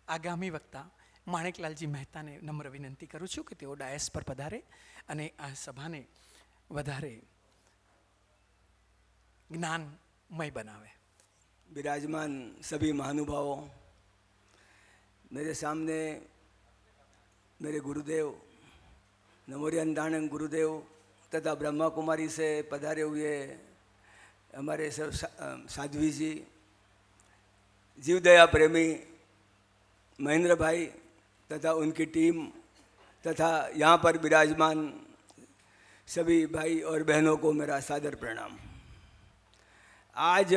આગામી વક્તા માણેકલાલજી મહેતાને નમ્ર વિનંતી કરું છું કે તેઓ ડાયસ પર પધારે અને આ સભાને વધારે ज्ञानमय बनावे। विराजमान सभी महानुभावों, मेरे सामने मेरे गुरुदेव नमोरियंदानंद गुरुदेव तथा ब्रह्मा कुमारी से पधारे हुए हमारे सब साध्वी जी, जीवदया प्रेमी महेंद्र भाई तथा उनकी टीम तथा यहाँ पर विराजमान सभी भाई और बहनों को मेरा सादर प्रणाम। आज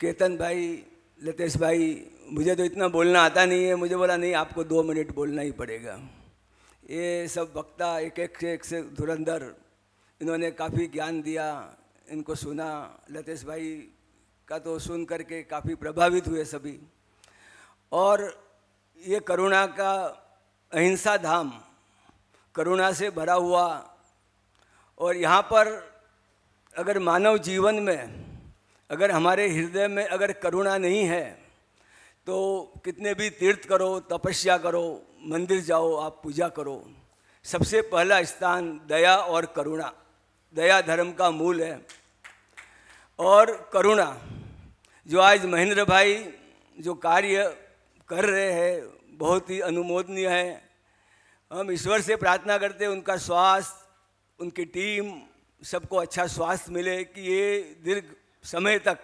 केतन भाई, लतेश भाई, मुझे तो इतना बोलना आता नहीं है, मुझे बोला नहीं आपको 2 मिनट बोलना ही पड़ेगा। ये सब वक्ता एक से धुरंधर, इन्होंने काफ़ी ज्ञान दिया, इनको सुना। लतेश भाई का तो सुन करके काफ़ी प्रभावित हुए सभी। और ये करुणा का अहिंसा धाम, करुणा से भरा हुआ, और यहाँ पर अगर मानव जीवन में अगर हमारे हृदय में अगर करुणा नहीं है तो कितने भी तीर्थ करो, तपस्या करो, मंदिर जाओ, आप पूजा करो, सबसे पहला स्थान दया और करुणा, दया धर्म का मूल है। और करुणा जो आज महेंद्र भाई जो कार्य कर रहे हैं बहुत ही अनुमोदनीय है। हम ईश्वर से प्रार्थना करते हैं उनका स्वास्थ्य, उनकी टीम सबको अच्छा स्वास्थ्य मिले कि ये दीर्घ समय तक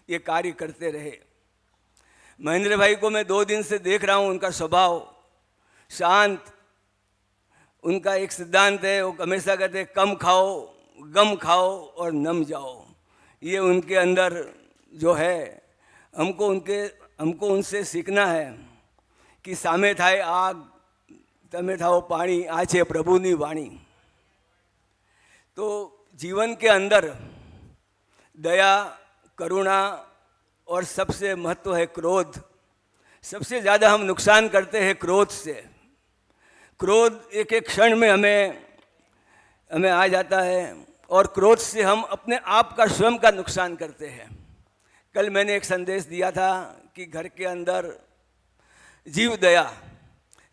ये कार्य करते रहे। महेंद्र भाई को मैं 2 दिन से देख रहा हूँ, उनका स्वभाव शांत, उनका एक सिद्धांत है, वो हमेशा कहते हैं कम खाओ, गम खाओ और नम जाओ। ये उनके अंदर जो है, हमको उनसे सीखना है कि सामे थाय आग तमे थाओ पानी, आज है प्रभुनी वाणी। तो जीवन के अंदर दया, करुणा और सबसे महत्व है क्रोध। सबसे ज़्यादा हम नुकसान करते हैं क्रोध से। क्रोध एक एक क्षण में हमें आ जाता है और क्रोध से हम अपने आप का स्वयं का नुकसान करते हैं। कल मैंने एक संदेश दिया था कि घर के अंदर जीव दया,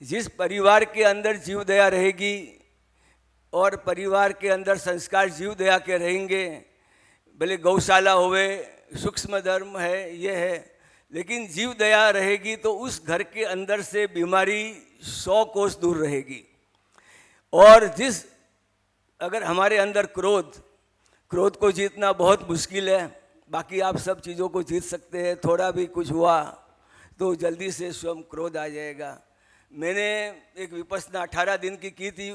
जिस परिवार के अंदर जीव दया रहेगी और परिवार के अंदर संस्कार जीव दया के रहेंगे, भले गौशाला होवे, सूक्ष्म धर्म है, ये है, लेकिन जीव दया रहेगी तो उस घर के अंदर से बीमारी 100 कोस दूर रहेगी। और अगर हमारे अंदर क्रोध को जीतना बहुत मुश्किल है, बाकी आप सब चीज़ों को जीत सकते हैं। थोड़ा भी कुछ हुआ तो जल्दी से स्वयं क्रोध आ जाएगा। मैंने एक विपස්සना 18 दिन की थी,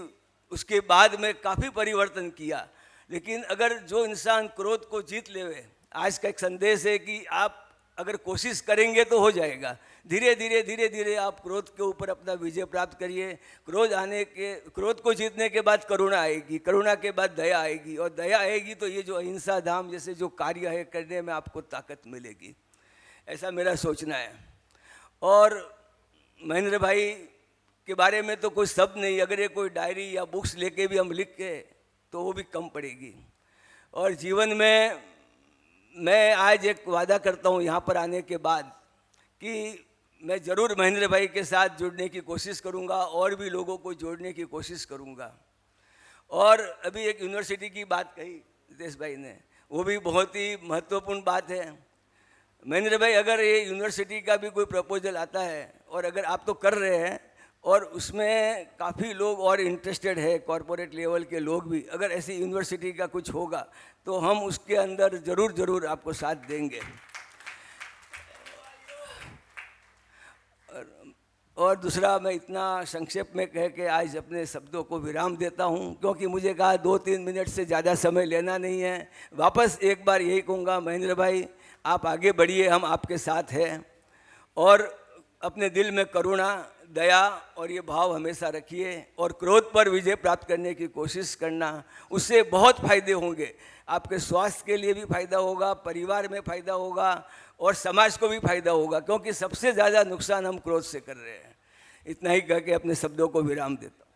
उसके बाद में काफ़ी परिवर्तन किया। लेकिन अगर जो इंसान क्रोध को जीत लेवे, आज का एक संदेश है कि आप अगर कोशिश करेंगे तो हो जाएगा। धीरे धीरे आप क्रोध के ऊपर अपना विजय प्राप्त करिए। क्रोध को जीतने के बाद करुणा आएगी, करुणा के बाद दया आएगी, और दया आएगी तो ये जो अहिंसा धाम जैसे जो कार्य है करने में आपको ताकत मिलेगी। ऐसा मेरा सोचना है। और महेंद्र भाई के बारे में तो कोई शब्द नहीं, अगर ये कोई डायरी या बुक्स लेके भी हम लिख के तो वो भी कम पड़ेगी। और जीवन में मैं आज एक वादा करता हूँ यहाँ पर आने के बाद कि मैं ज़रूर महेंद्र भाई के साथ जुड़ने की कोशिश करूँगा और भी लोगों को जोड़ने की कोशिश करूँगा। और अभी एक यूनिवर्सिटी की बात कही रितेश भाई ने, वो भी बहुत ही महत्वपूर्ण बात है। महेंद्र भाई, अगर ये यूनिवर्सिटी का भी कोई प्रपोजल आता है और अगर आप तो कर रहे हैं और उसमें काफ़ी लोग और इंटरेस्टेड है, कॉरपोरेट लेवल के लोग भी, अगर ऐसी यूनिवर्सिटी का कुछ होगा तो हम उसके अंदर ज़रूर आपको साथ देंगे। और दूसरा, मैं इतना संक्षेप में कह के आज अपने शब्दों को विराम देता हूँ, क्योंकि मुझे कहा 2-3 मिनट से ज़्यादा समय लेना नहीं है। वापस एक बार यही कहूँगा, महेंद्र भाई आप आगे बढ़िए, हम आपके साथ हैं। और अपने दिल में करुणा, दया और ये भाव हमेशा रखिए, और क्रोध पर विजय प्राप्त करने की कोशिश करना। उससे बहुत फायदे होंगे, आपके स्वास्थ्य के लिए भी फायदा होगा, परिवार में फायदा होगा और समाज को भी फायदा होगा, क्योंकि सबसे ज़्यादा नुकसान हम क्रोध से कर रहे हैं। इतना ही कह के अपने शब्दों को विराम देता हूँ।